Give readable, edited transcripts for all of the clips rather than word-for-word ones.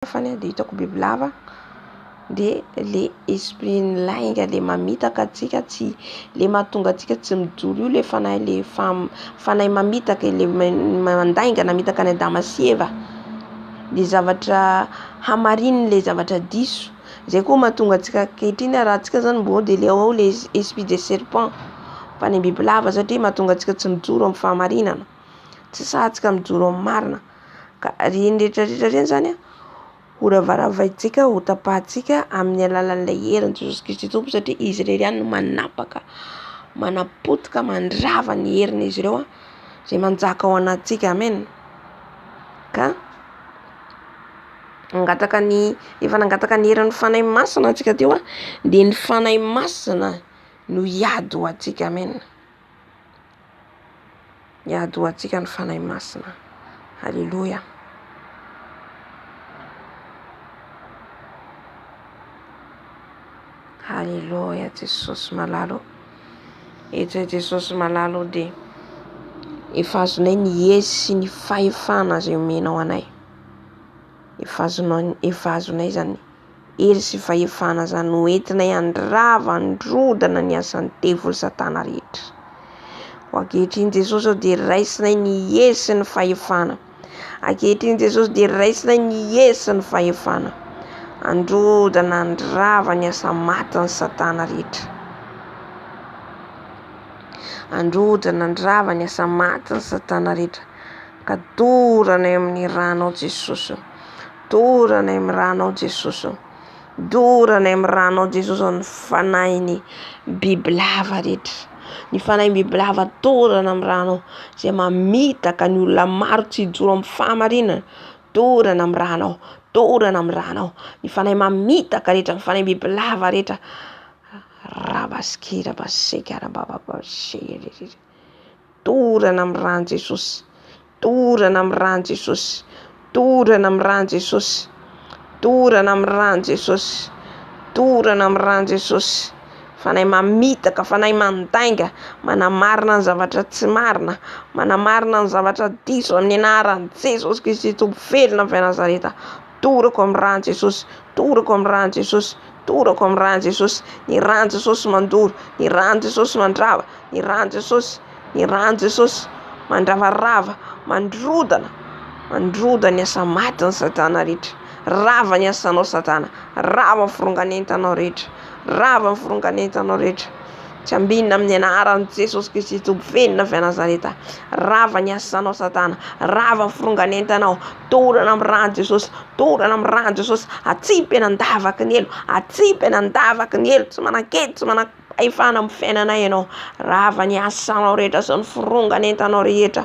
Fany dia hitako bibilava dia le esprit lainga le mamitaka atsika tsy le mahatonga atsika tsy mijoro io le fanahy le fanahy mamitaka le mandainga namitaka ny Adama sy Eva le zavatra hamariny le zavatra diso zay koa mahatonga atsika kehitriny raha atsika zany mbo dia le ao le esprit de serpent fa ny bibilava satria mahatonga atsika tsy mijoro amin'ny fahamarinana tsy sahatsika mijoro amin'ny marina ka reny rehetrarehetra reny zany ho ravaravaintsika ho tapahintsika amin'ny alalan'ilay herin'i Jesosy Kristy Tompo satria izy irery ihany no manapaka manapotika mandrava ny herin'izy ireo izay manjaka ao anatintsika amen ka efa nangataka ny herin'ny fanahy masina antsika teo dia ny fanahy masina no hiady ho antsika amen hiady ho antsika ny fanahy masina halleluja Halleluja Jesosy malalo eto Jesosy malalo dia efa azonay ny hery sy ny fahefana izay omenao anay efa azonay zany hery sy fahefana zany hoentinay andrava androdana ny asan'ny devil satana rehetra ho ankehitriny Jesosy dia raisinay ny hery sy ny fahefana ankehitriny Jesosy dia raisinay ny hery sy ny fahefana androdana andrava ny asa matin'ny satana rehetra androdana andrava ny asa matin'ny satana rehetra ka doranay amin'ny ranao Jesosy doranay amin'ny ranao Jesosy doranay amin'ny ranao Jesosy ny fanahiny bibilava rehetra ny fanahy bibilava dorana amin'ny ranao izay mamitaka ny olona maro tsy hijoro amin'ny fahamarinana dorana amin'ny ranao dorana amin'ny ranao ny fanahy mamitaka rehetra ny fanahy bibilava rehetra rabaskira basekara bababasera dorana amin'ny rano Jesosy dorana amin'ny rano Jesosy dorana amin'ny rano Jesosy dorana amin'ny rano Jesosy dorana amin'ny rano Jesosy fanahy mamitaka fanahy mandainga manamarina ny zavatra tsy marina manamarina ny zavatra diso amin'ny anaran'i Jesosy Kristy Tompo velona avy Nazareta dorako amin'ny rano Jesosy dorako amin'ny rano Jesosy dorako amin'ny rano Jesosy ny rano Jesosy mandoro ny rano Jesosy mandrava ny rano Jesosy mandravarava mandrodana ny asa matin'ny satana rehetra rava ny asanao satana rava ny fironganentanao rehetra rava ny fironganentanao rehetra tsy ambinina amin'ny anaran'i Jesosy Kristy Tompo velona avy Nazareta rava ny asanao satana rava ny fironganentanao dorana amin'ny rano Jesosy dorana amin'ny rano Jesosy atsipy andavaky ny elo atsipy andavaky ny elo tsy manan-kedy tsy manam-pahefana amin'ny fiainanay ianao rava ny asanao rehetra sy ny fironganentanao rehetra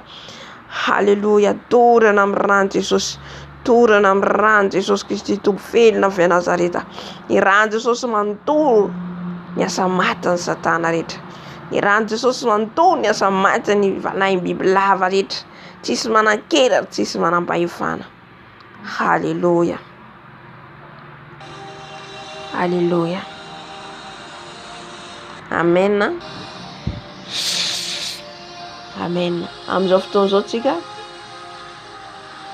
halleluja dorana amin'ny rano Jesosy dorana amin'ny rano Jesosy Kristy Tompo velona avy Nazareta ny rano Jesosy mandoro ny asa matin'ny satana rehetra ny rano Jesosy mandoro ny asa matin'ny fanahy bibilava rehetra tsisy manan-kely ary tsisy manam-pahefana halleluja halleluja amen amen amin'izao fotoana izao tsika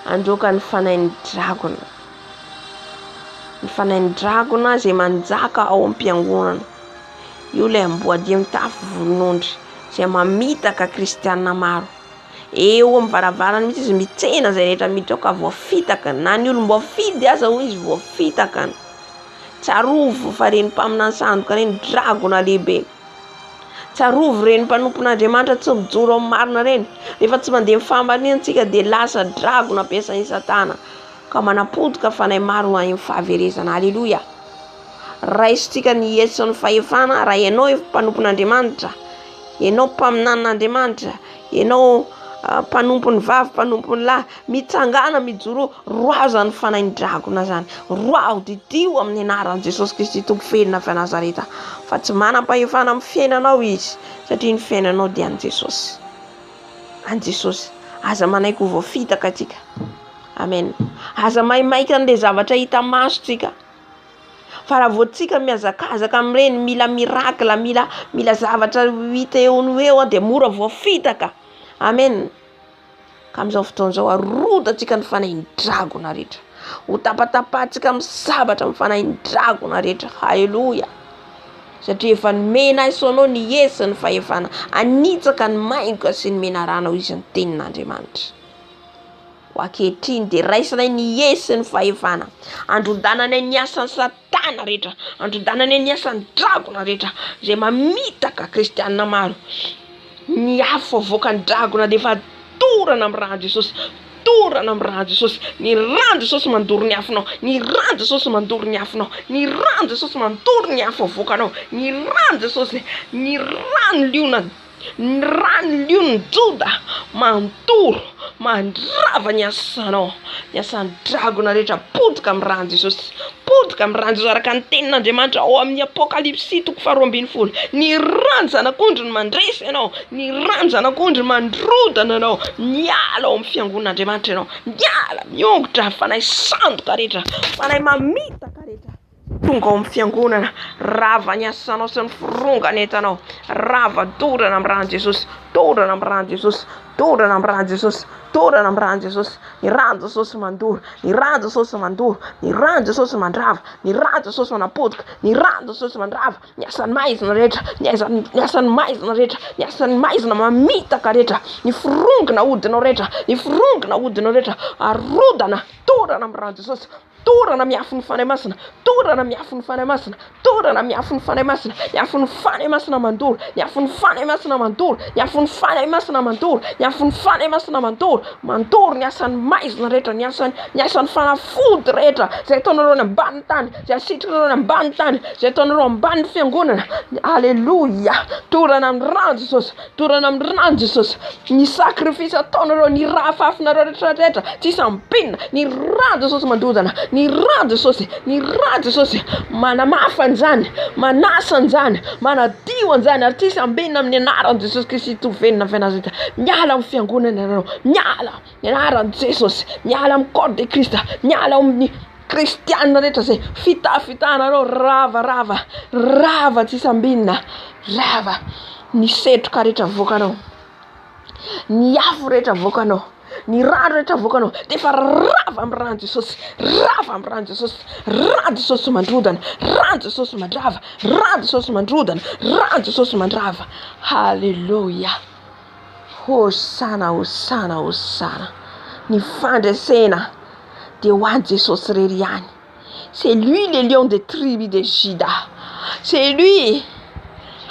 androka ny fanahin'ny dragona izay manjaka ao am-piangonana io ilay amboadia mitafy volon'ondry izay mamitaka kristianina maro eo amin'ny varavarana mihitsy izy mitsena izay rehetra miditra ao ka voafitaka na ny olo voafidy aza hoy izy voafitaka tsarovo fa reny mpaminany sandoka reny dragona lehibe tsarovo reny mpanompon'Andriamanitra tsy mijoro amin'ny marina reny rehefa tsy mandeha amin'ny fahamarinantsika dia lasa dragona ampiasain'ny satana ka manapotika fanahy maro amin'ny fahaverezana halleluja raisitsika ny hery sy ny fahefana raha ianao mpanompon'Andriamanitra ianao mpaminan'Andriamanitra ianao mpanompony vavy mpanompony lahy mitsangana mijoro roaza ny fanahin'ny dragona zany roa didio amin'ny anaran'i Jesosy Kristy Tompo velona avy Nazareta fa tsy manam-pahefana amin'ny fiainanao izy satria ny fiainanao dia an Jesosy aza manaiky ho voafitaka atsika amen aza maimaika an'ilay zavatra hita masotsika fa raha voatsika mihazakazaka amin'ireny mila mirakla mila zavatra hita eo no eo dia mora voafitaka amen ka amin'izao fotoana izao arodantsika ny fanahin'ny dragona rehetra ho tapatapatsika amin'ny sabatra mifanahin-dragona rehetra. Halleloja. Satria efa nomena iso anao ny hesy ny fahefana, anitsaka ny maingo sy ny menaranao izy ny tenin'Andriamanitra. Ho ankehitriny dia raisinay ny hesy ny fahefana, androdananay ny asan'ny satana rehetra, androdananay ny asan'ny dragona rehetra zay mamitaka kristianina maro. Ny afo avoakan'ny dragona dia efa torana amin'ny ran'i Jesosy, torana amin'ny ran'i Jesosy. Ny ran'i Jesosy mandoro ny afonao, ny ran'i Jesosy mandoro ny afonao, ny ran'i Jesosy mandoro ny afo avoakanao, ny ran'i Jesosy, ny rano liona, ny rano liony Joda mantoro mandrava ny asanao, ny asan'ny dragona rehetra. Potika amin'ny ran'i Jesosy, potika amin'ny ran'i Jesosy araka ny tenin'Andriamanitra ao amin'ny Apokalipsy 12. Ny rano zanak'ondry ny mandresy ianao, ny rano zanak'ondry mandrodana anao. Miala ao amin'ny fiangonan'Andriamanitra ianao, miala miongotra fanahy sandoka rehetra, fanahy mamitaka rehetra tonga ao amin'ny fiangonana. Rava ny asanao sy ny fironganetanao, rava torana amin'ny ran'i Jesosy, torana amin'ny ran'i Jesosy, torana amin'ny ran'i Jesosy, torana amin'ny ran'i Jesosy. Ny ran'i Jesosy mandoro, ny ran'i Jesosy mandoro, ny ran'i Jesosy mandrava, ny ran'i Jesosy manapotika, ny ran'i Jesosy mandrava. Ny asan'ny maizina rehetra, ny asan'ny maizina rehetra, ny asan'ny maizina mamitaka rehetra, ny firongona hodinao rehetra, ny firongona hodinao rehetra arodana, torana amin'ny ran'i Jesosy. Torana miafin'ny fanahy masina, torana miafin'ny fanahy masina, torana miafin'ny fanahy masina, miafin'ny fanahy masina mandoro, miafin'ny fanahy masina mandoro, miafin'ny fanahy masina mandoro, miafin'ny fanahy masina mandoro, mandoro ny asan'ny maizina rehetra, ny asan'ny fanafody rehetra zay ataonareo ny ambany tany, zay asitrikanareo ny ambany tany, zay ataonareo ambany fiangonana. Alleluja. Torana amin'ny ran'i Jesosy, torana amin'ny ran'i Jesosy. Ny sakrifisy ataonareo, ny raha fafinareo rehetra tsisy ambinina, ny ran'i Jesosy mandodana, ny ran'i Jesosy, ny ran'i Jesosy manamafa an'izany, manasa an'izany, manadio an'izany ary tsisy ambinina amin'ny anaran'i Jesosy Kristy tovenina Nazareta. Miala amin'ny fiangonana ianao, miala ny anaran'i Jesosy, miala amin'ny corps de Christ, miala amin'ny kristianina rehetra zay fitafitanareo. Rava tsisy ambinina, rava ny setroka rehetra avoakanao, ny afo rehetra avoakanao, ny rano rehetra avoakanao dia efa rava amin'ny ran'i Jesosy, rava amin'ny ran'i Jesosy. Ran'i Jesosy mandrodana, ran'i Jesosy mandrava, ran'i Jesosy mandrodana, ran'i Jesosy mandrava. Halleluja. Hosana, hosana, hosana. Ny fandresena dia ho an'i Jesosy rery ihany. C'est lui le lion des tribus de Juda. C'est lui.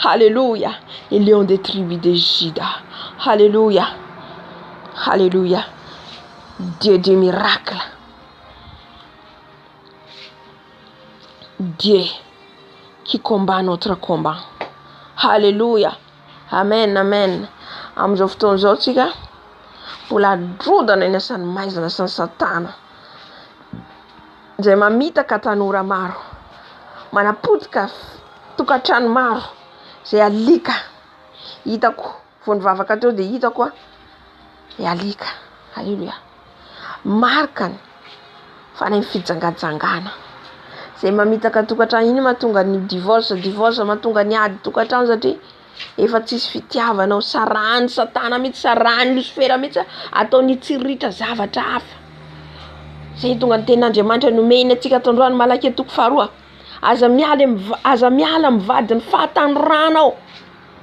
Alléluia. Le lion des tribus de Juda. Alléluia. Alléluia. Dieu du miracle. Dieu qui combat notre combat. Alléluia. Amen, amen. Amin'izao fotoana izao tsika mbola drodana ny asan'ny maizina sy ny satana zay mamitaka tanora maro, manapotika tokantrano maro zay alika. Hitako vao nivavaka teo dia hitako alika. Halleluja. Markany fanahy fijangajangana zay mamitaka tokantrano. Iny mahatonga ny divorce mahatonga ny ady tokantrano satria efa tsisy fitiavanao. Sarahany satana mihitsy, sarahany Lucifera mihitsy ataony tsiritra zavatra hafa. Zay tonga ny tenin'Andriamanitra nomeny antsika tandroany Malaky etoko faharoa. Aza miala mivady ny fahatanorana.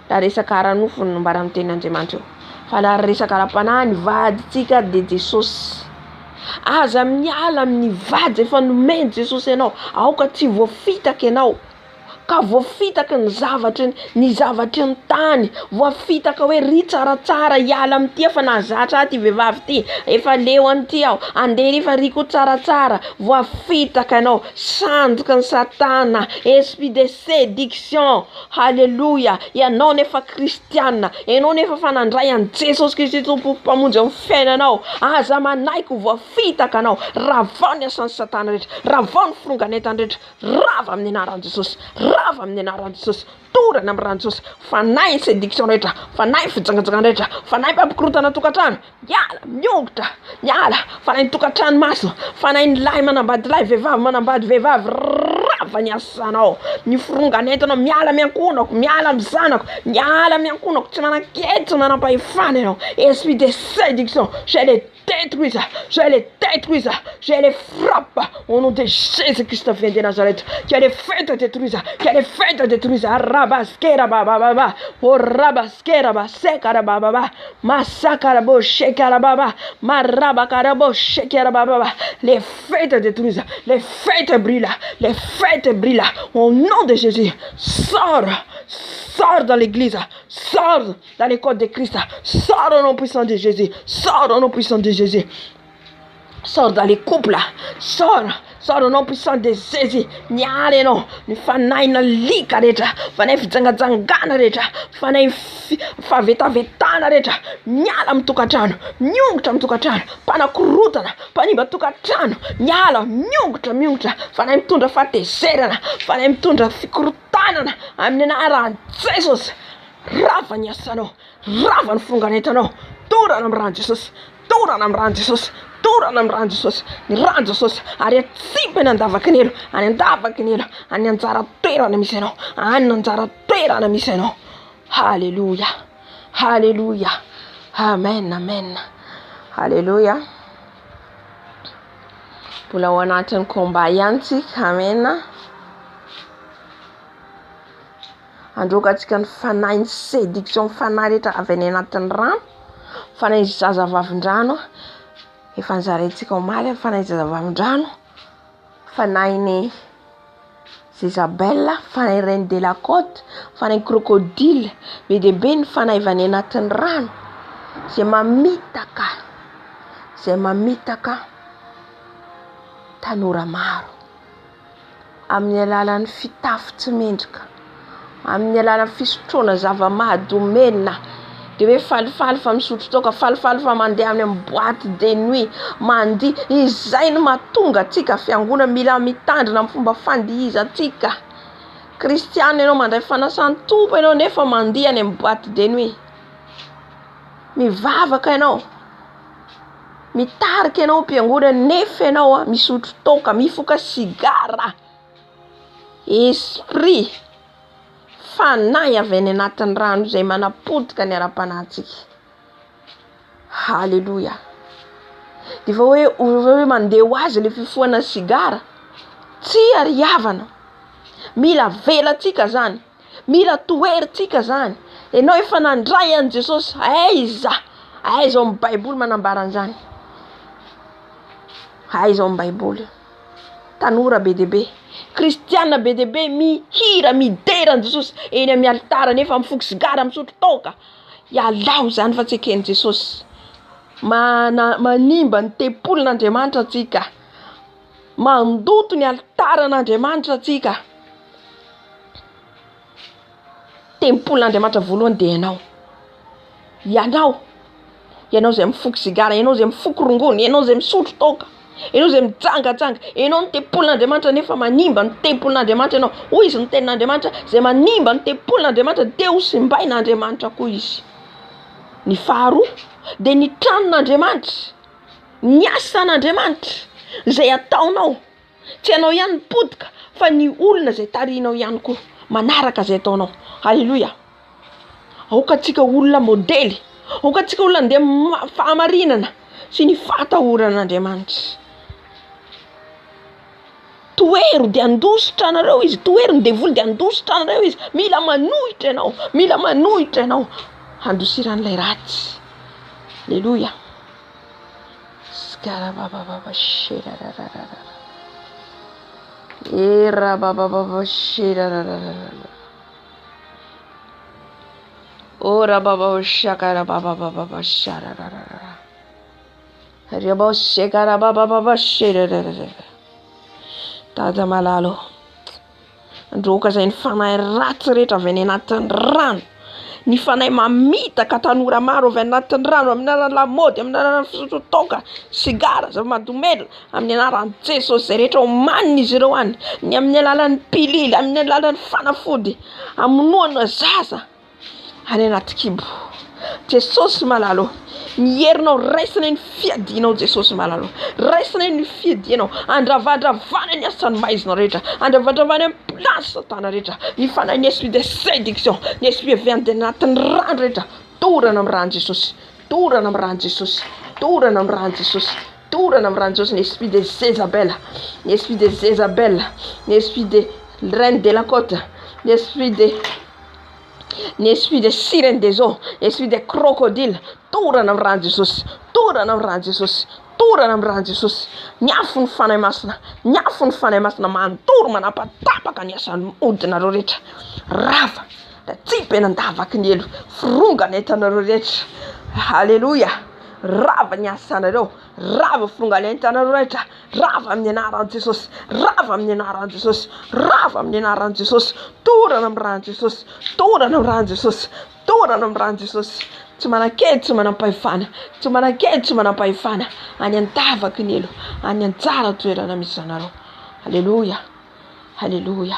Da resaka ara-nofony no mbara amin'ny tenin'Andriamanitra eo. Fa la resaka ara-panahy ny vaditsika de Jesosy. Aza miala amin'ny vady efa nomeny Jesosy ianao. Aoka tsy voafitaka ianao, ka voafitaka ny zavatra ny tany, voafitaka hoe ry tsaratsara hiala amin'ity efa nahazatra ty vehivavy ty, efa leo an'ity aho, andeha rifa riko tsaratsara. Voafitaka ianao, sandoka ny satana, esprit de séduction. Halleluja. Ianao nefa kristianina, ianao nefa fanandray an Jesosy Kristy tompo-mpamonjy amin'ny fiainanao. Aza manaiky voafitaka anao, ravao ny asan'ny satana rehetra, ravao ny fironganetany rehetra, rava amin'ny anaran'i Jesosy, rava amin'ny anaran'i Jesosy. Torana amin'ny ran'i Jesosy. Fanahy séduction rehetra, fanahy fijangajangana rehetra, fanahy mpampikorotana tokantrano, miala, miongotra, miala. Fanahy tokantrano maso, fanahy ny lahy manambady lahy, vehivavy manambady vehivavy, rava ny asanao. Ny fironganetanao, miala miankonako, miala amin'ny zanako, miala miankonako, tsy manan-kely, tsy manam-pahefana ianao. Esprit de séduction, j'ai les détruise, je les détruise, je les frappe au nom de Jésus-Christ vient de Nazareth. Qu'elle est faite détruise, qu'elle est faite détruise. Rabaskera baba, oh rabaskera ba sekara baba, masakara bo shekara baba, marabakara bo shekara baba. Les fêtes détruisent, les fêtes brûlent, les fêtes brûlent. Au nom de Jésus, sors dans l'église, sors dans les côtes de Christ, sors au nom puissant de Jésus, sors au nom puissant de Jésus. Sors dans les couples, sors au nom puissant de Jésus. Nyale no, ni Fanahy na lika rehetra, Fanahy fijangajangana rehetra, Fanahy favetavetana rehetra, miala amin'ny tokantrano, miongotra amin'ny tokantrano, mpanakorotana, mpanimba tokantrano, miala, miongotra, Fanahy mitondra fahatezerana, Fanahy mitondra fikorotanana amin'ny anaran'i Jesosy. Rava ny asanao, rava ny fonganentanao, torana amin'ny ran'i Jesosy, torana amin'ny ran'i Jesosy. Torana amin'ny ran'i Jesosy, ny ran'i Jesosy ary atsipy ny andavakinelo, any andavakinelo, any anjara toerana misy ianao, any anjara toerana misy ianao. Halleluja, halleluja, amen, amen, halleluja. Mbola ao anatin'ny combat ihany tsika, amen. Androkantsika ny Fanahy, ny séduction Fanahy rehetra avy any anatin'ny rano, Fanahy zazavavin-drano. Efa nizaraintsika omaly Fanahy zazavavin-drano, Fanahy ny Jezabel, Fanahy reine de la côte, Fanahy crocodile, be dia be ny Fanahy avy any anatin'ny rano, izay mamitaka tanora maro amin'ny alalan'ny fitafy tsy mendrika, amin'ny alalan'ny fisotroana zava-mahadomelina. De hoe falifaly fa misotro toka, falifaly fa mandeha amin'ny boîte de nuit, mandiha. Izay no mahatonga atsika fiangonana mila mitandrina amin'ny fomba fandihizantsika. Kristiana ianao mandray fanasan-tompo ianao nefa mandiha any amin'ny boîte de nuit. Mivavaka ianao, mitarika ianao ampiangonana nefa ianao misotro toka, mifoka sigara. Esprit Fanahy avy any anatin'ny rano izay manapotika ny ara-panahintsika. Halleluja. Dia fa hoe mandeha ho azy le fifohana sigara, tsy ariavana. Mila velantsika zany, mila toerintsika zany. Ianao efa nandray an' Jesosy, aiza ao amin'ny Baiboly manambara an'izany. Aiza ao amin'ny Baiboly. Tanora be dia be, kristiana be dia be, mihira midera an' Jesosy eny amin'ny alitara nefa mifoky sigara, misotro toka. Ialao zany fa tsy eken'i Jesosy. Manimba ny tempolon'Andriamanitra antsika, mandoto ny alitaran'Andriamanitra antsika. Tempolon'Andriamanitra voalohany dia ianao izay mifoky sigara, ianao izay mifoky rongony, ianao izay misotro toka, ianao izay mijangajanga, ianao ny tempolon'Andriamanitra nefa manimba ny tempolon'Andriamanitra ianao. Hoy izy ny tenin'Andriamanitra, izay manimba ny tempolon'Andriamanitra dia ho simbain'Andriamanitra koa izy. Ny faharoa dia ny tranon'Andriamanitra, ny asan'Andriamanitra izay ataonao, tsy ianao ihany mipodika fa ny olona izay tarihinao ihany koa manaraka izay ataonao. Halleluja. Aokantsika olona modely, aokantsika olona andeha fahamarinana sy ny fatahoran'Andriamanitra. Toero dia andositra anareo izy, toero ny devoly dia andositra anareo izy. Mila manohitra ianao, andosiran'ilay ratsy. Halleluja. Skarabababa shirararara. Erabababa shirararara. Ora baba shakara baba sharararara. Riabo shakara baba shirararara. Tada malalo. Androka izay ny Fanahy ratsy rehetra avy any anatin'ny rano, ny Fanahy mamitaka tanora maro avy anatin'ny rano amin'ny anaran'ny lamody, amin'ny anaran'ny fisotro toka, sigara, zava-mahadomelina, amin'ny anaran'i Jesosy izay rehetra omanina izy ireo any, ny amin'ny alalan'ny pilily, amin'ny alalan'ny fanafody, amonoana zaza any anaty kibo. Jesosy malalo, ny herinao raisina ny fiadianao. Jesosy malalo, raisina ny fiadianao, andravandravana ny asan'ny maizina rehetra, andravandravana amin'ny place satana rehetra. Ny Fanahy, ny esprit de séduction, ny esprit avy anatin'ny rano rehetra, torana amin'ny ran'i Jesosy, torana amin'ny ran'i Jesosy. torana amin'ny ran'ny Jesosy, torana amin'ny ran'ny Jesosy ny esprit de Jézabel, ny esprit de Jézabel, ny esprit de reine de la côte, ny esprit de sirène des eaux, esprit de crocodile, torana amin'ny ran'ny Jesosy, torana amin'ny ran'ny Jesosy, torana amin'ny ran'ny Jesosy. Miafo ny fanahy masina, miafo ny fanahy masina, manontoro manapatapaka ny asan'ny odinareo rehetra. Rava, Ratsy benandavaky ny elo, firongana entanareo rehetra. Halleluja. Rava ny asanareo, rava firongana entanareo rehetra, rava amin'ny anaran'i Jesosy, rava amin'ny anaran'i Jesosy, rava amin'ny anaran'i Jesosy. Torana amin'ny ran'ny Jesosy, torana amin'ny ran'ny Jesosy, torana amin'ny ran'ny Jesosy. Tsy manakely, tsy manam-pahefana, tsy manakely, tsy manam-pahefana. Any andavaky ny elo, any anjara toerana misy zanareo. Halleluja, halleluja.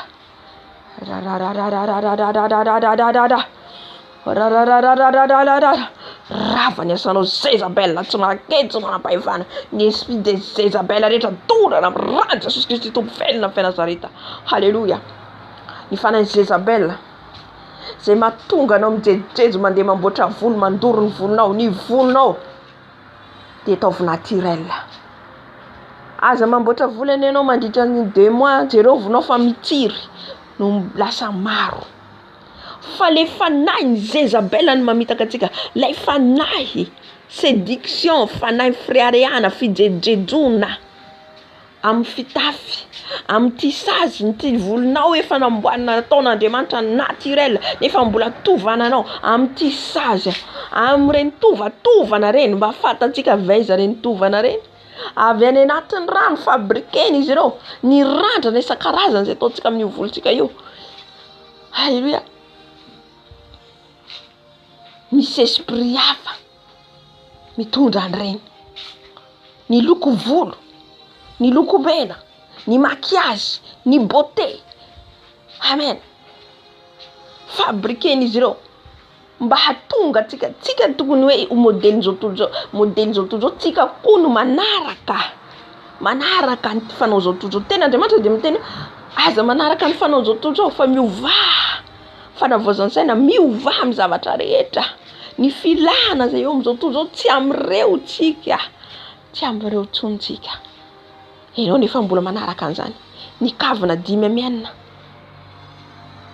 Rava ny asanao Jézabel, tsy manakely, tsy manam-pahefana. Ny esprit de Jézabel rehetra torana amin'ny ran'ny Jesosy Kristy tompo felona fy Nazareta. Halleluja. Ny fanahy Jézabel zay mahatonga anao mijejojejo mandeha mamboatra volo, mandoro ny volonao, ny volonao dia ataovy naturel. Aza mamboatra volo ianao mandritra ny 2 mois, jereo volonao fa mitiry no lasa maro. Fa le fanahy ny Jézabel ny mamitaka antsika, lay fanahy séduction, fanahy friaréana, fijejejona amin'ny fitafy, amin'ny tissazy, ny ty volonao efa namboarina nataon'Andriamanitra naturel, nefa mbola tovananao amin'ny tissazy, amin'ny reny tovatovana reny, mba fatantsika vaiza reny tovana reny. Avy any anatin'ny rano fabriqueny izy ireo, ny randrana isan-karazany izay ataontsika amin'ny volontsika io. Halleluja. Misy esprit hafa mitondra an'ireny, ny loko volo, ny lokomena, ny maquillage, ny beauté. Amen. Fabriqueny izy ireo mba hatonga tsika tokony hoe modèle zao tontolo zao, modèle zao tontolo zao, tsika koa no manaraka ny fanao zao tontolo zao. Tena Andriamanitra dia miteny aza manaraka ny fanao zao tontolo zao, fa miova fanavoazan-tsaina, miova amin'ny zavatra rehetra. Ny filana zay eo amin'izao tontolo zao tsy amin'ireo tsika, tsy amin'ireo tsontsika. Ianao nefa mbola manaraka an'izany. Ny kavina 5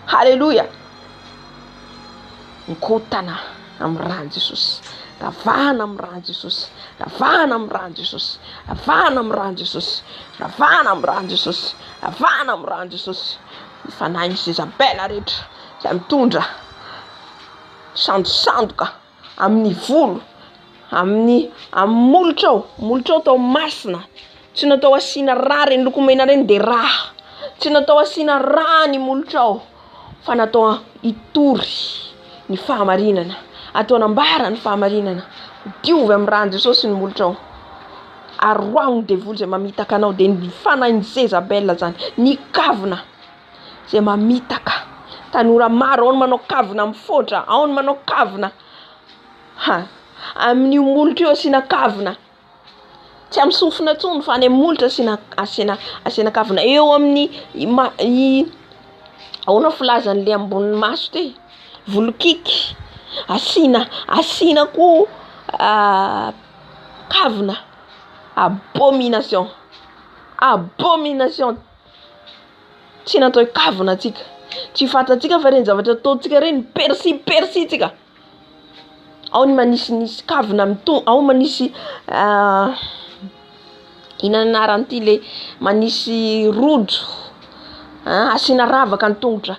Halleluja. Mikotana amin'ny ran'ny Jesosy, ravana amin'ny ran'ny Jesosy, ravana amin'ny ran'ny Jesosy, ravana amin'ny ran'ny Jesosy, ravana amin'ny ran'ny Jesosy, ravana amin'ny ran'ny Jesosy. Ny fanahy ny Jézabel rehetra izay mitondra sandoka amin'ny volo, amin'ny molotra ao tao masina. Tsy natao asiana rà reny lokomena reny dia rà, tsy natao asiana rà ny molotra ao, fa natao hitory ny fahamarinana, atao anambara ny fahamarinana. Diovy amin'ny ran'ny Jesosy ny molotra ao, aroahony devoly zay mamitaka anao. Dia ny fanahy ny Jézabel zany, ny kavina zay mamitaka tanora maro. Ao ny manao kavina mifotra, ao ny manao kavina amin'ny molotra io asiana kavina, tsy amin'ny sofina tsony fa ny molotra asiana kavina. Eo amin'ny ahoana filazan'le ambony maso ty, volokiky, asiana koa kavina. Abomination, tsy natao kavina tsika, tsy fatatsika fa reny zavatra ataontsika reny persi tsika. Ao ny manisy kavina ao manisy inanaran'ity le manisy rojo, asiana ravaka ny tongotra.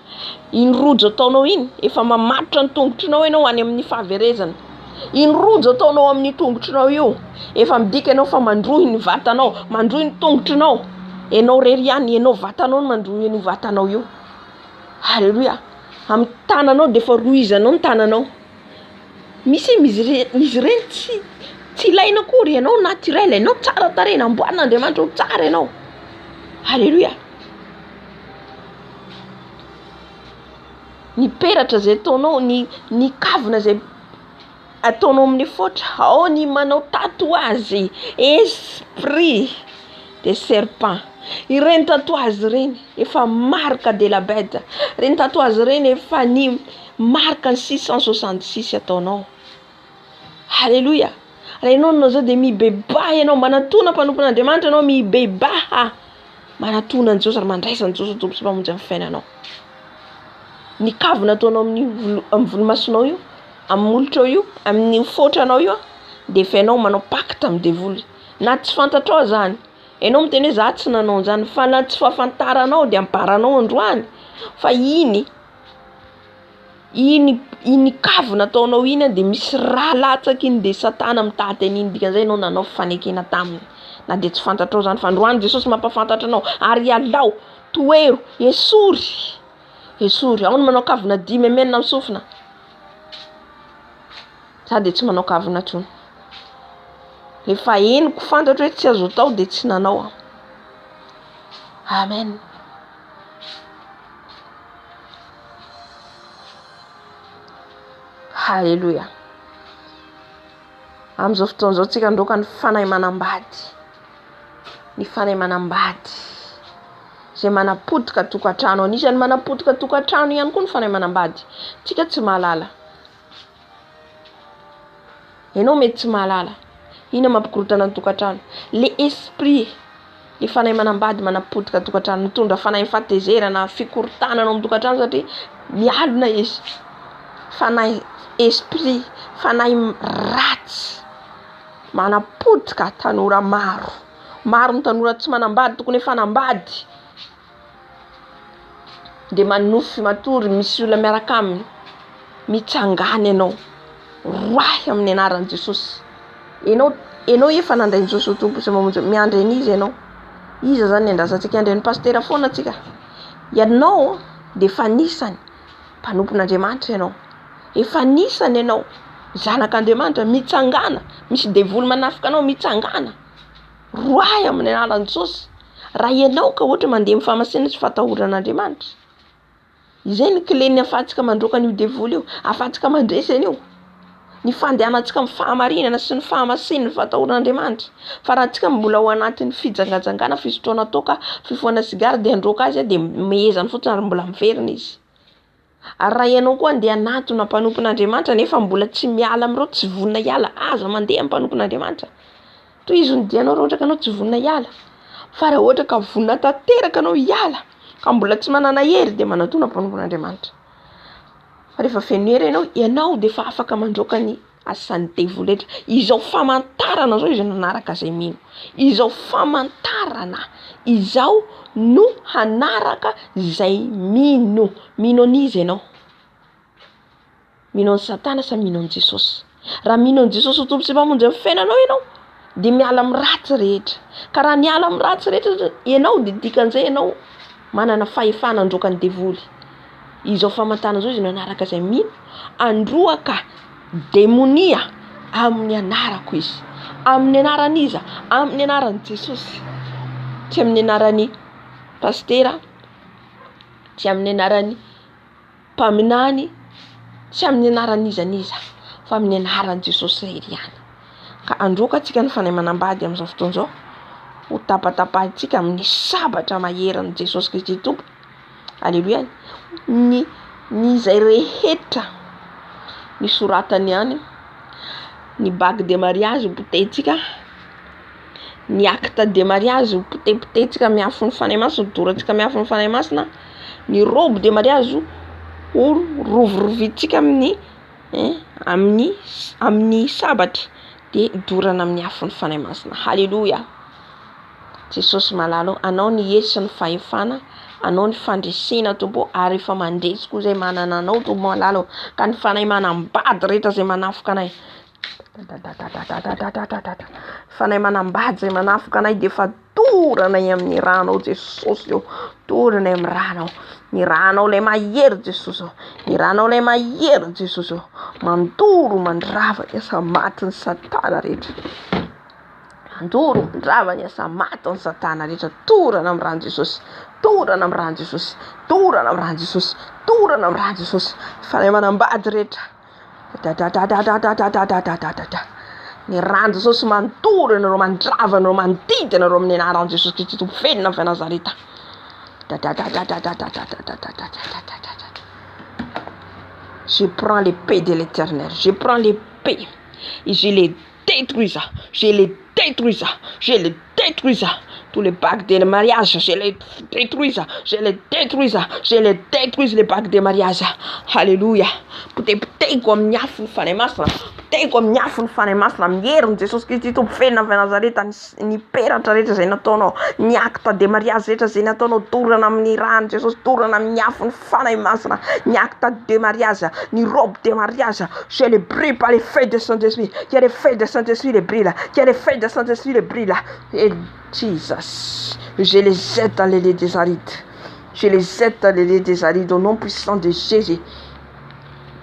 Iny rojo ataonao iny efa mamatotra ny tongotrinao ianao any amin'ny fahaverezana. Iny rojo ataonao amin'ny tongotrinao io efa midika ianao fa mandrohy ny vatanao, mandrohy ny tongotrinao. Ianao rery ihany, ianao vatanao no mandrohy ny vatanao io. Halleluja. Amin'ny tananao dia efa rohizanao ny tananao. Misy izy reny tsy ilaina akory, ianao naturel, ianao tsara tarehy, namboarin'Andriamanitra ho tsara ianao. Halleluja. Ny peratra zay ataonao, ny kavina zay ataonao amin'ny fotra, ao ny manao tatouage esprit de serpent. Ireny tatouage reny efa marque de la bête, reny tatouage reny efa ny marque ny 666 ataonao. Halleluja. Renao zao de mibeba ianao manatona mpanompon'Andriamanitra anao mibeba manatona an'i Jesosy ary mandraisa an'i Jesosy tompo sy mpamonjy amin'ny fiainanao. Ny kavina ataonao amin'ny volomasonao io, amin'ny molotrao io, amin'ny fotranao io de fenao manao pacte amin'ny devoly. Na tsy fantatrao zany. Enao miteny hoe za tsy nanao an'zany fa na tsy fahafantaranao de ambaranao androany. Fa iny kavina ataonao iny de misy raha latsaky iny de Satana mitady an'iny dikan'izay enao nanao fanekena taminy. Na de tsy fantatrao zany fa androany Jesosy mampafantatra anao ary alao, toero, esory. Ao ny manao kavina 10 menina amin'ny sofina. Za de tsy manao kavina tsony. Efa henoko fantatra hoe tsy azo atao de tsy nanao. Amen. Halleluja. Amin'izao fotoana izao tsika androka ny fanahy manambady. Ny fanahy manambady zay manapotika tokantrano. Anisan'ny manapotika tokantrano ihany koa ny fanahy manambady. Tsika tsy mahalala. Enao mety tsy mahalala. Ina mampikorotana ny tokantrano. Le esprit le fanahy manambady manapotika tokantrano, mitondra fanahy fahatezerana, fikorotana anao amin'ny tokantrano satria mialona izy. Fanahy esprit, fanahy ratsy manapotika tanora maro. Maro ny tanora tsy manambady tokony fanambady. De manofy matory misy olona miaraka aminy. Mitsangana ianao. Roahy amin'ny anaran'i Jesosy. Enao efa nandray Jesosy tompo sy mamonjy miandry an'izy ianao. Iza zany andrasantsika andray ny pastera foana tsika. Ianao de efa nisany mpanompon'Andriamanitra ianao. Efa nisany ianao zanak'Andriamanitra mitsangana, misy devoly manafika anao mitsangana. Roahy amin'ny anaran'i Jesosy. Raha ianao ka ohatra mandeha amin'ny fahamasina sy fatahoran'Andriamanitra. Izay ny clé-ny afatsika mandroaka an'io devoly io, afatsika mandresa an'io. Ny fandehanantsika amin'ny fahamarinana sy ny fahamasina ny fatahoran'Andriamanitra. Fa raha tsika mbola ao anatin'ny fijangajangana, fisotroana toka, fifohana sigara de androaka azy de mehezany fotsiny ary mbola miverina izy. Ary raha ianao koa andeha anatona mpanompon'Andriamanitra nefa mbola tsy miala amin'ireo, tsy vonona hiala, aza mandeha amin'ny mpanompon'Andriamanitra. Toy izy ny dianao raha ohatra ka anao tsy vonona hiala. Fa raha ohatra ka vonona tanteraka anao hiala, ka mbola tsy manana hery de manatona mpanompon'Andriamanitra. Fa rehefa feno hery ianao de fa afaka mandroaka ny asan'ny devoly rehetra. Izao famantarana zao izy nanaraka izay mino. Izao famantarana. Izao no hanaraka izay mino. Mino an'izy ianao. Mino an'i Satana sa mino an'i Jesosy. Raha mino an'i Jesosy tompo sy mpamonjy amin'ny fiainanao ianao de miala amin'ny ratsy rehetra. Ka raha miala amin'ny ratsy rehetra ianao de dikan'izay ianao manana fahefana androaka ny devoly. Izao famantarana zao izy no hanaraka izay mino. Androaka demonia amin'ny anarako izy. Amin'ny anaran'iza? Amin'ny anaran'i Jesosy. Tsy amin'ny anaran'ny pastera, tsy amin'ny anaran'ny mpaminany, tsy amin'ny anaran'iza niza, fa amin'ny anaran'i Jesosy irery ihany. Ka androaka tsika ny fanahy manambady amin'izao fotoana izao. Ho tapatapahintsika amin'ny sabatra maheran'i Jesosy Kristy tompo. Alléluia. Ny izay rehetra ny soratany ihany, ny bague de mariage potehintsika, ny acte de mariage potepotetsika miafo ny fanahy masina, dorantsika miafo ny fanahy masina, ny robe de mariage rovirovintsika amin'ny sabatra de dorana amin'ny afo ny fanahy masina. Halleluja. Jesosy malalo, anao ny hery sy ny fahefana, anao ny fandresena tompo ary efa mandresy koa zay manana anao tompo malalo. Ka ny fanahy manambady rehetra zay manafika anay, fanahy manambady zay manafika anay de efa toranay amin'ny ranao Jesosy io. Toranay amin'ny ranao. Ny ranao lay mahery Jesosy io. Ny ranao lay mahery Jesosy io. Mandoro mandrava ny asa matin'ny Satana rehetra. Mandoro mandrava ny asa matin'ny Satana rehetra. Torana amin'ny ran'i Jesosy. Torana amin'ny ran'i Jesosy. Torana amin'ny ran'i Jesosy. Torana amin'ny ran'i Jesosy. Fanahy manambady rehetra. Ny ran'i Jesosy mandoro anareo, mandrava anareo, mandidina anareo amin'ny anaran'i Jesosy Kristy tompo fenina avy Nazareta. Je prends l'épée de l'Éternel. Je prends l'épée et je les détruis ça, je les détruis ça, je les détruis ça. Tous les bacs de mariage, je les détruis ça, je les détruis ça, je les détruis les bacs de mariage. Alléluia. Peut-être comme niafou fane masra, peut-être comme niafou fane masra, mierno Jesus Christ to fena Nazareta ni peratra rehetra zay nataonao, ny acte de mariage rehetra zay nataonao torana amin'ny rano Jesus, torana amin'ny niafo fane masra, ny acte de mariage, ny robe de mariage, je les brille par les feux de Saint-Esprit, qu'il y a les feux de Saint-Esprit les brille là, qu'il y a les feux de Saint-Esprit les brille là. Et Jesus, je les jette dans les lits des arides. Je les jette dans les lits des arides au nom puissant de Jésus.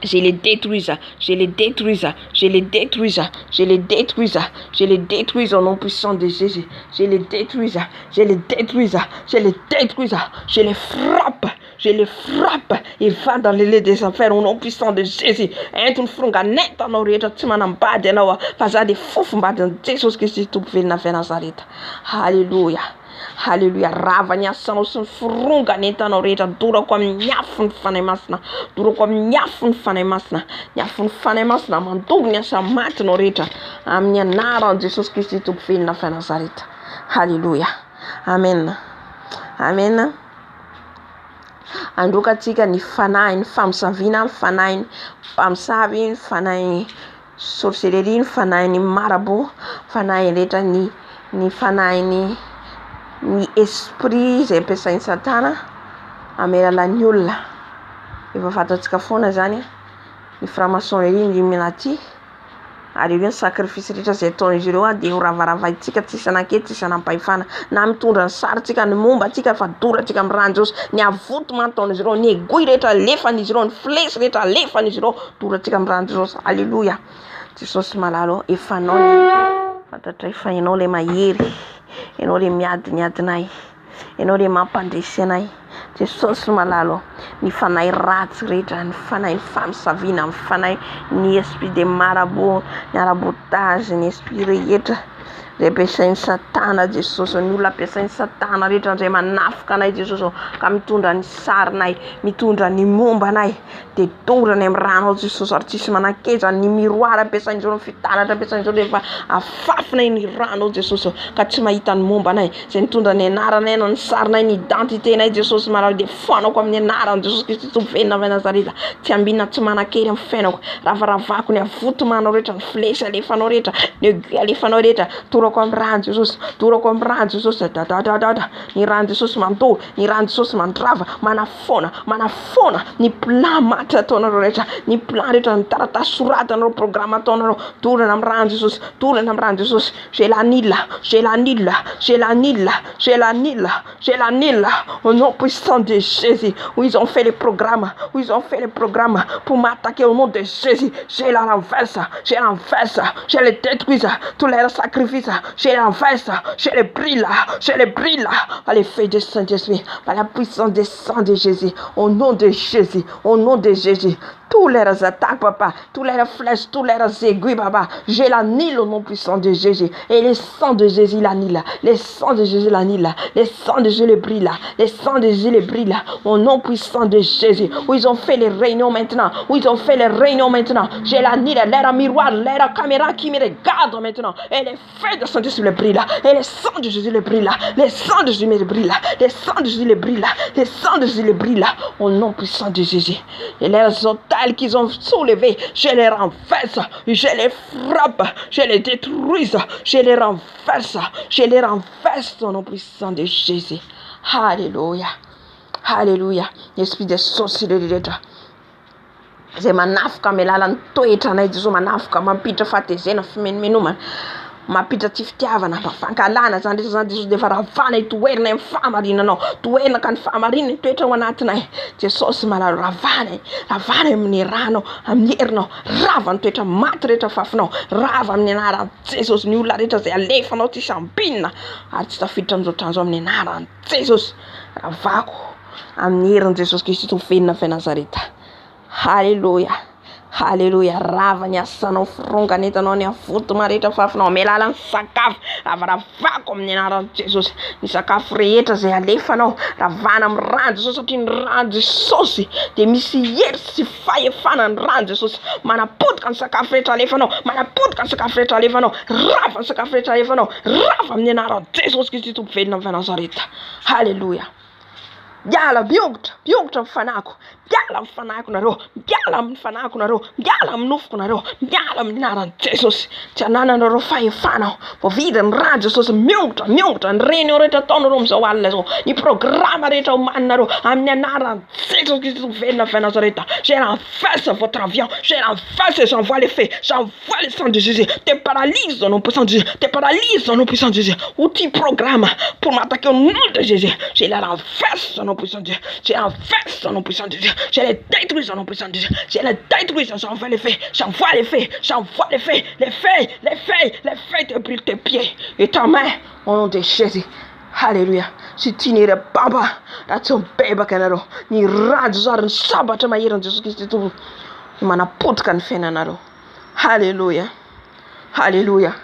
Je les détruis, je les détruis, je les détruis, je les détruis, je les détruis au nom puissant de Jésus. Je les détruis, je les détruis, je les détruis, je les frappe. Je les frappe et va dans les lits des enfers au nom puissant de Jésus. Entony fronganeta anao rehetra tsy manambady anao fa za de fofombadin'i Jesosy Kristy tompo velona avy Nazareta. Halleluja. Halleluja. Rava ny asanao sy ny foronganentanao rehetra dorako amin'ny afo ny fanahy masina. Dorako amin'ny afo ny fanahy masina. Ny afo ny fanahy masina mandogo ny asa matinao rehetra amin'ny anaran'i Jesosy Kristy tompo velona avy Nazareta. Halleluja. Amen. Amen. Androkatsika ny fanahy, ny famosavina, ny fanahy, ny mpamosavy, ny fanahy sorcellerie, ny fanahy ny marabo, fanahy rehetra ny fanahy ny esprit zay ampiasain'ny Satana amin'ny alalan'ny olona. Efa fantatsika foana zany ny franc-maçonnerie, ny Illuminati. Ary ireo ny sacrifice rehetra zay ataon'izy ireo dia ho ravaravaytsika tsisy anakety, tsisy anampahefana, na mitondra ny sarintsika, ny momba atsika fa doratsika amin'ny rano Jesosy, ny avoto manotaon'izy ireo, ny aiguille rehetra alefan'izy ireo, ny flèche rehetra alefan'izy ireo, doratsika amin'ny rano Jesosy. Alléluia. Jesosy malalo, efa anao ny fantatra efa ianao le mahery, ianao le miadinay, ianao le mampandresy anay. Jesosy malalo, ny fanahy ratsy rehetra, ny fanahy famosavina, ny fanahy ny esprit de marabout, ny arabotage, ny esprit rehetra zay ampiasain'ny Satana Jesosy, ny olona ampiasain'ny Satana rehetra zay manafika anay Jesosy ka mitondra ny sarinay, mitondra ny momba anay dia dorany amin'ny rano Jesosy ary tsisy manakeza. Ny miroir ampiasain'izy ireo, ny fitaratra ampiasain'izy ireo rehefa afafinay ny rano Jesosy ka tsy mahita ny momba anay, zay mitondra ny anaranay, ny sarinay, ny identiténay Jesosy malalo dia foanako amin'ny anaran'i Jesosy Kristy tompo velona avy Nazareta. Tsy ambinina, tsy manakery amin'ny fiainako, ravaravako ny avotomanao rehetra, ny flèche alefanao rehetra, ny aiguille alefanao rehetra, torako amin'ny rano Jesosy, torako amin'ny rano Jesosy. Ny rano Jesosy mandoro, ny rano Jesosy mandrava, manafona ny plan maty ataonareo rehetra, ny plan rehetra, ny taratasy soratanareo, programme ataonareo, dorana amin'ny rano Jesosy, dorana amin'ny rano Jesosy. Je l'annule, je l'annule, je l'annule, je l'annule, je l'annule au nom puissant de Jésus. Où ils ont fait les programmes, où ils ont fait les programmes pour m'attaquer au nom de Jésus. Je la renverse, je renverse, je les détruis, tous les sacrifices, je les renverse, je les brille, je les brille par les feux de Saint-Esprit, par la puissance du sang de Jésus, au nom de Jésus, au nom de Jésus. Tous leurs attaques, papa, tous leurs flèches, tous leurs aiguilles, papa, je l'annule au nom puissant de Jésus. Et le sang de Jésus l'annule, le sang de Jésus l'annule, le sang de Jésus le brille, le sang de Jésus le brille, au nom puissant de Jésus. Où ils ont fait les réunions maintenant, où ils ont fait les réunions maintenant, je l'annule, l'air miroir, l'air caméra qui me regarde maintenant, et les feux de Saint-Esprit le brille, et le sang de Jésus le brille, le sang de Jésus le brille, le sang de Jésus le brille, le sang de Jésus le brille, au nom puissant de Jésus. Et leurs otages qu'ils ont soulevés, je les renverse, je les frappe, je les détruis, je les renverse au nom puissant de Jésus. Alléluia. Alléluia. L'esprit de sorcellerie zay manafika amin'ny alalan'ny toetra anay Jesosy, manafika mampiditra fahatezena, fimenomenoma, mampiditra tsy fitiavana, mafankalana zany rehetra zany Jesosy, dia fa ravana toerina amin'ny fahamarinanao, toerina ka ny fahamarinana toetra ao anatinay Jesosy malalo, ravana amin'ny rano, amin'ny herinao, rava ny toetra maty rehetra fafinao, rava amin'ny anaran'i Jesosy. Ny olona rehetra zay alefanao tsisy ambinina ary tsy tafiditra amin'izao tranjo amin'ny anaran'i Jesosy, ravako amin'ny herin'i Jesosy Kristy tompo velona avy Nazareta. Alléluia. Haleluya. Rava ny asanao firongana etanao ny avoto marehetra fafinao melala ny sakafo ravaravako amin'ny anaran'i Jesosy. Ny sakafo rehetra zay alefanao ravana amin'ny rano Jesosy satria ny rano Jesosy de misy hery sy fahefana ny rano Jesosy. Manapotika ny sakafo rehetra alefanao, manapotika ny sakafo rehetra alefanao, rava ny sakafo rehetra alefanao, rava amin'ny anaran'i Jesosy Kristy Tompo velona amin'ny Nazareta. Haleluya. Miala biongotra amin'ny fanako, miala amin'ny fanako nareo, miala amin'ny fanako nareo, miala amin'ny nofoko nareo, miala amin'ny anaran'i Jesosy. Tsy anananareo fahefanao, voavidy ny rano Jesosy. Miongotra ny réunion rehetra ataonareo amin'izao alina zao, ny programme rehetra omaninareo amin'ny anaran'i Jesosy Kristy velona avy Nazareta. Je renverse votre avion, je renverse et j'envoie les feux, j'envoie les sang de Jésus, te paralyse au nom puissant de Jésus, te paralyse au nom puissant de Jésus. Outil programme pour m'attaquer au nom de Jésus, je les renverse au nom puissant de Dieu. Je renverse au nom puissant de Dieu. Je les détruis au nom puissant de Dieu. Je les détruis. J'envoie les feux. J'envoie les feux. J'envoie les feux. Les feux. Les feux. Les feux te brûlent tes pieds et ta main au nom de Jésus. Hallelujah. Si tu n'irais pas, that's a baby canaro. Ni radzar ni sabata ma yeran Jesus Christ tu. Mana put kan fenanaro. Hallelujah. Hallelujah.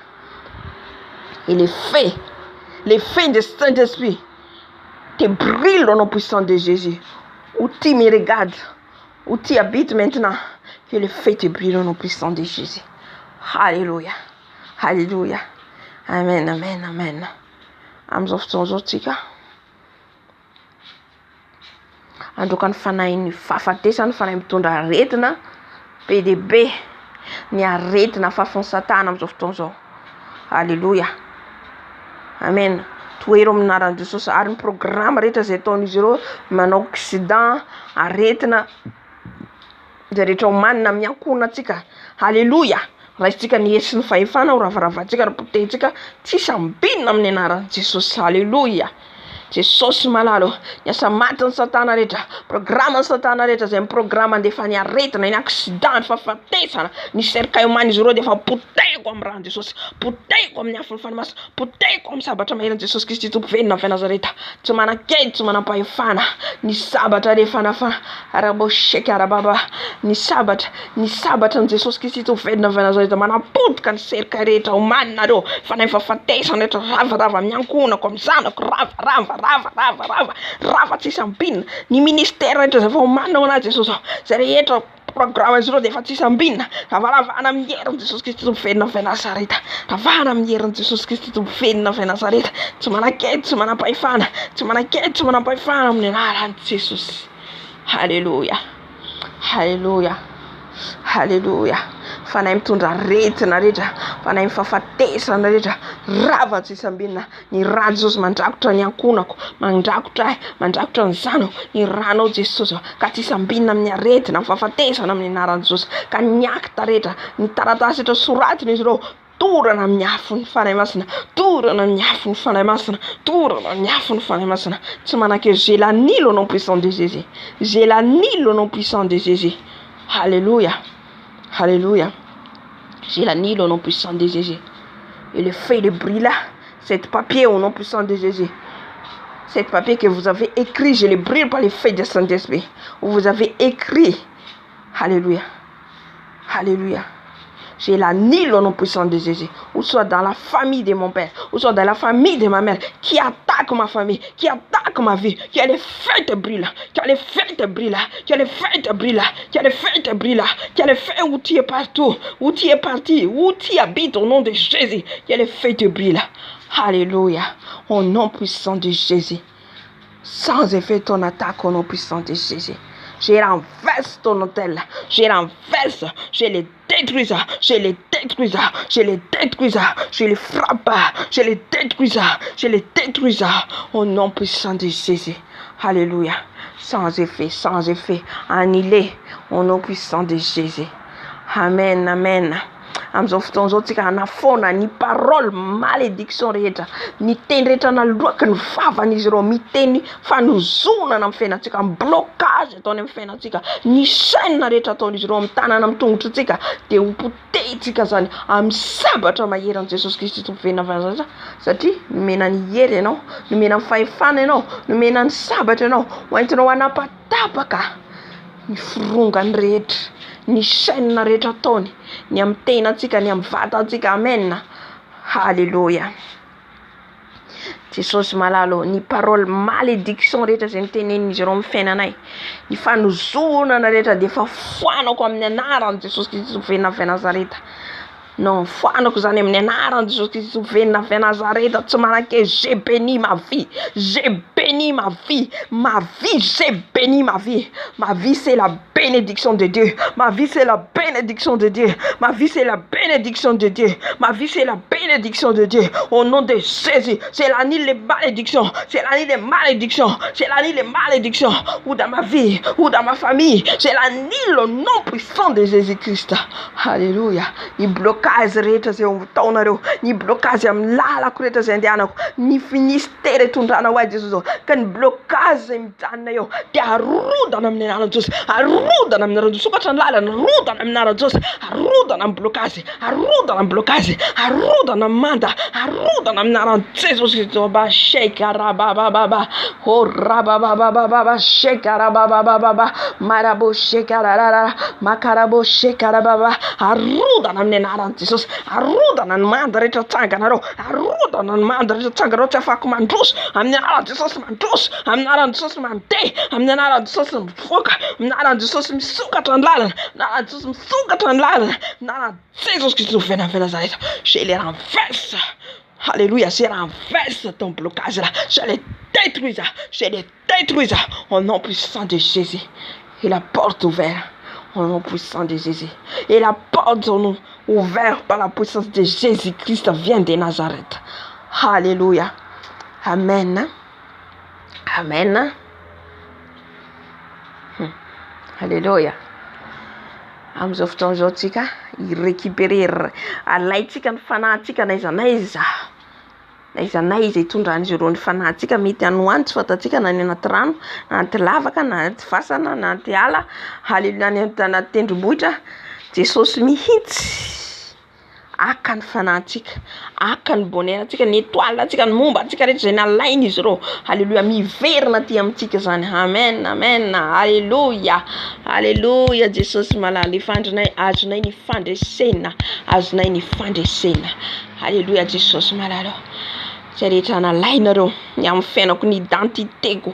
Et les feux de Saint-Esprit te brûle au nom puissant de Jésus. Où tu me regardes, où tu habites maintenant, que le feu te brûle au nom puissant de Jésus. Alléluia. Alléluia. Amen, amen, amen. Amzoftonzotika. Androkan Fanahy ny fahafatesany Fanahy mitondra aretina PDB ny aretina fafon satana amzao fotoana zao. Alléluia. Amen. Toero aminaran'i Jesosy ary ny programme rehetra zay ataon'izy ireo manao accident aretina de rehetra omanina amin'ny ankohonantsika. Haleluya. Raisitsika ny hesy ny fahefana ho ravaravatsika ary potehintsika tsisy ambinina amin'ny anaran'i Jesosy. Haleluya. Jesosy malalo niasa maty ny satana rehetra, programme ny satana rehetra zay programme andefa ny aretina ny accident ny fahafatesana ny cercueil oman'izy ireo de efa poteko amin'ny rano Jesosy, poteko amin'ny afo ny fanomasina, poteko amin'ny sabatra maheran'i Jesosy Kristy Tompo velona avy Nazareta. Tsy manakely, tsy manam-pahefana ny sabatra rehefa nafa arabosheka arababa ny sabatra ny Jesosy Kristy Tompo velona avy Nazareta manapotika ny cercueil rehetra omaninareo fa ny fahafatesana rehetra ravarava amin'ny ankonako amin'ny zanako rava tsisy ambinina ny ministère rehetra zay fa omanina ho anazy Jesosy zay rehetra programme izy ireo de efa tsisy ambinina ravaravana amin'ny herin'i Jesosy Kristy Tompo velona avy Nazareta, ravana amin'ny herin'i Jesosy Kristy Tompo velona avy Nazareta. Tsy manakely, tsy manam-pahefana, tsy manakely, tsy manam-pahefana amin'ny anaran'i Jesosy. Haleluya. Haleluya. Haleluya. Fanahy mitondra aretina rehetra, fanahy mifahafatesana rehetra, rava tsisy ambinina ny rano Jesosy mandrakotra ny ankonako, mandrakotra ny zanako, ny rano Jesosy ka tsisy ambinina amin'ny aretina, mifahafatesana amin'ny anaran'i Jesosy ka ny akta rehetra, ny taratasy rehetra soratiny izy ireo torana amin'ny afo ny fanahy masina, torana amin'ny afo ny fanahy masina, torana amin'ny afo ny fanahy masina. Tsy manakely, j'ai la nile au nom puissant de Jésus. J'ai la nile au nom puissant de Jésus. Alléluia. Alléluia. J'ai la nile au nom puissant de Jésus. Et le feu de brille là, cet papier au nom puissant de Jésus. Cet papier que vous avez écrit, je le brûle par le feu de Saint-Esprit. Vous avez écrit. Alléluia. Alléluia. J'ai la nile au nom puissant de Jésus. Ou soit dans la famille de mon père, ou soit dans la famille de ma mère, qui attaque ma famille, qui attaque ma vie, qui a les feux de brûle, qui a les feux de brûle, qui a les feux de brûle, qui a les feux de brûle, qui a les feux où tu es partout, où tu es parti, où tu habites au nom de Jésus, qui a les feux de brûle. Alléluia. Au nom puissant de Jésus. Sans effet ton attaque au nom puissant de Jésus. Je renverse ton hôtel, je renverse, je les détruis, je les détruis, je les détruis, je les frappe, je les détruis, je les détruis au nom puissant de Jésus. Alléluia. Sans effet, annulé au nom puissant de Jésus. Amen, amen. Amzao fotoana zao tsika anafona ny parole malédiction rehetra, ny teny rehetra naloaka ny vavan'izy ireo miteny fanozonana amin'ny fiainantsika, ny blocage ataony amin'ny fiainantsika, ny chaîne rehetra ataon'izy ireo amin'ny tanana amin'ny tongotritsika de ho potehitsika zany amin'ny sabatra maheran'i Jesosy Kristy Tompo velona avy Nazareta. Satria nomena ny hery ianao, nomena ny fahefana ianao, nomena ny sabatra ianao, ho entinao hanapatapaka ny firongany rehetra, ny chaîne rehetra ataony, ny amin'ny tenantsika, ny amin'ny vatantsika. Amen. Halleluja. Jesosy malalo, ny parole malédiction rehetra zay nitenen'izy ireo amin'ny fiainanay, ny fanozonana rehetra dia efa foanako amin'ny anaran'i Jesosy Kristy venina avy Nazareta. Non, foanako zany amin'ny anaran'i Jesosy Kristy venina avy Nazareta. Tsy manake, j'ai béni ma vie, j'ai béni ma vie, j'ai béni ma vie. Ma vie c'est la bénédiction de Dieu. Ma vie c'est la bénédiction de Dieu. Ma vie c'est la bénédiction de Dieu. Ma vie c'est la bénédiction de Dieu. Au nom de Jésus, c'est l'année des malédictions. C'est l'année des malédictions. C'est l'année des malédictions. Ou dans ma vie, ou dans ma famille. C'est l'année le nom puissant de Jésus-Christ. Alléluia. Il blocage rehetra zay taonareo, ny blocage amin'ny lalako rehetra zay andehanako, ny ministère tondrana ho Jesosy, ka ny blocage zay mijanona eo dia arodana amin'ny anaran'i Jesosy, arodana amin'ny anaran'i Jesosy. Sokatra ny lalana, arodana amin'ny anaran'i Jesosy, arodana amin'ny blocage, arodana amin'ny blocage, arodana amin'ny manda, arodana amin'ny anaran'i Jesosy Kristy. Ba sheka rabababa, oh rabababa, sheka rabababa, marabo sheka rarara, makarabo sheka rababa, arodana amin'ny anaran'i Jesosy, arodana ny manda rehetra tsanganareo, arodana ny manda rehetra tsanganareo tsy afaka mandroso amin'ny anaran'i Jesosy, mandroso amin'ny anaran'i Jesosy, mandeha amin'ny anaran'i Jesosy, mivoaka amin'ny anaran'i Jesosy, misokatra ny lalana, anaran'i Jesosy misokatra ny lalana, anaran'i Jesosy Kristy venina avy Nazareth. Je les renverse. Alléluia, je renverse ton blocage là, je les détruis, au nom puissant de Jésus. Et la porte ouverte au nom puissant de Jésus. Et la porte ouverte par la puissance de Jésus-Christ vient de Nazareth. Alléluia. Amen. Amen. Alléluia. Amin'izao fotoana izao tsika récupérer alaitsika ny fanahintsika n'aiza n'aiza izay itondran'izy ireo ny fanahintsika mety anoany tsy fantatsika na ny anaty rano, na anaty lavaka, na anaty fasana, na anaty ala. Haleluya, na anaty tendrombohitra. Jesosy mihitsy aka ny fanahintsika, aka ny bonheurantsika, ny étoile antsika, ny momba antsika rehetra zay nalainy izy ireo. Haleluya, miverina aty amintsika zany. Amen, amen, haleluya, haleluya. Jesosy malala, ifandrinay, azonay ny fandresena, azonay ny fandresena. Haleluya, Jesosy malala. Zay rehetra nalainareo, ny amin'ny fiainako, ny identitéko,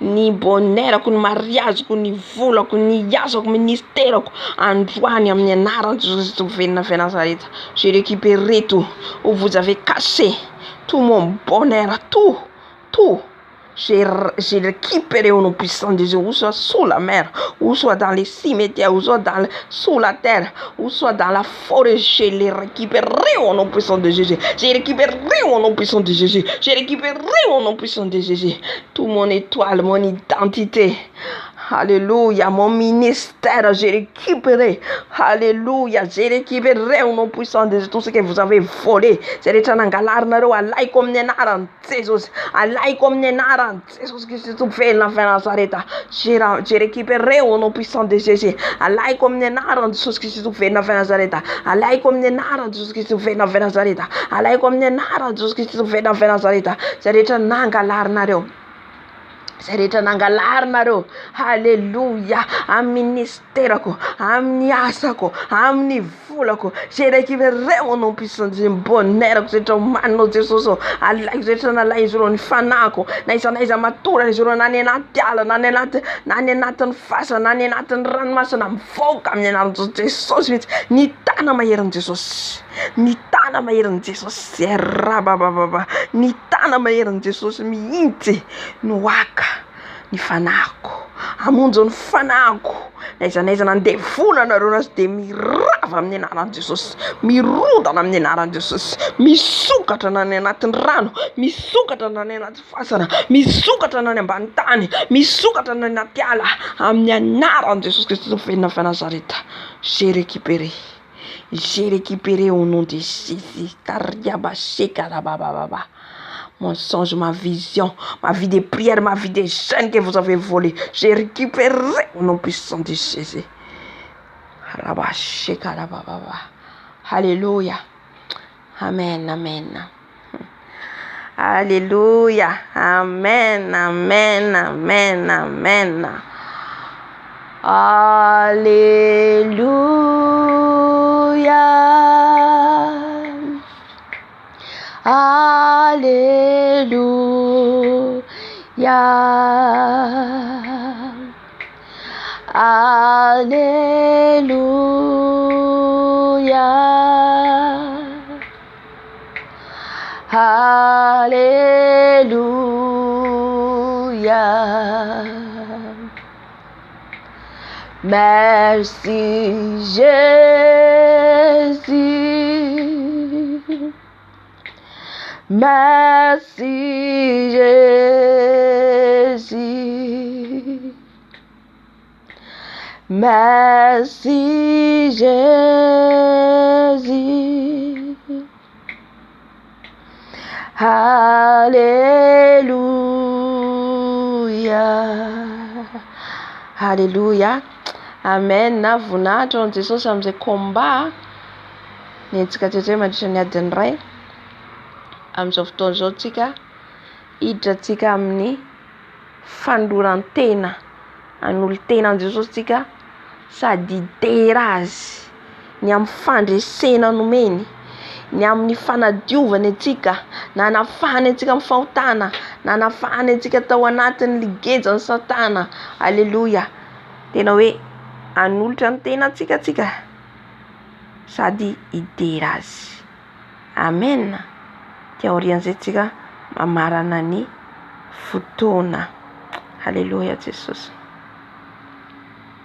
ny bonheurako, ny mariazeko, ny volako, ny asako, ministèrako, androany amin'ny anaran'i Jésus venina avy Nazareth. J'ai récupéré tout où vous avez cassé tout mon bonheur, tout. J'ai récupéré au nom puissant de Dieu, ou soit sous la mer, ou soit dans les cimetières, ou soit sous la terre, ou soit dans la forêt. J'ai les récupéré au nom puissant de Jésus. J'ai récupéré au nom puissant de Jésus. J'ai récupéré au nom puissant de Jésus. Tout mon étoile, mon identité. Alléluia, mon ministère, j'ai récupéré. Alléluia, j'ai récupéré au nom puissant de Jésus tout ce que vous avez volé. C'est les chanangalarnaro, alai comme nenaran, Jésus, alai comme nenaran, Jésus qui se fait la fin Nazareta. J'ai récupéré au nom puissant de Jésus. Alai comme nenaran, Jésus qui se fait la fin Nazareta. Alai comme nenaran, Jésus qui se fait la fin Nazareta. Alai comme nenaran, Jésus qui se fait la fin Nazareta. C'est les chanangalarnaro. Zay rehetra nangalarnareo, haleluya, amin'ny ministerako, amin'ny asako, amin'ny volako, j'ai récupéré au nom puissant de bonheurako zay rehetra omaninao Jesosy. Alaiko zay rehetra nalay izy ireo ny fanako, na iza matorana izy ireo, na ny anaty ala, na ny anatin'ny fasana, na ny anatin'ny ranomasina, mivoaka amin'ny anaran'i Jesosy mihitsy. Ny tana maherin'i Jesosy, ny tana maherin'i Jesosy, rabababa, ny tana maherin'i Jesosy mihitsy no aka ny fanako, amonjo ny fanako, na iza nandevona nareo nazy dia mirava amin'ny anaran'i Jesosy, mirodana amin'ny anaran'i Jesosy, misokatra na ny anatin'ny rano, misokatra na ny anaty fasana, misokatra na ny ambany tany, misokatra na ny anaty ala, amin'ny anaran'i Jesosy Kristy venina avy Nazareta. J'ai récupéré au nom de Jésus. Mon songe, ma vision, ma vie de prière, ma vie de jeûne que vous avez volé, j'ai récupéré au nom puissant de Jésus. Alléluia. Amen, amen. Alléluia. Amen, amen, amen, amen. Alléluia, Alléluia, Alléluia, Alléluia. Merci Jésus, merci Jésus, merci Jésus, Alléluia, Alléluia. Amen. Na voninahitra ho Jesosy amin'izay combat nentsika teto mandritra ny adiny iray amin'izao fotoana izao tsika hiditra tsika amin'ny fanoloran-tena an'olo-tena an' Jesosy tsika sady idera azy ny amin'ny fandresena nomeny ny amin'ny fanadiovany antsika na anafahany antsika amin'ny fahotana na anafahany antsika tao anatin'ny ligejany Satana. Alleluia. Tena hoe anolotra ny tena tsika sady idera azy. Amen. Teorian'izay tsika mamarana ny fotoana. Alleluia Jesosy.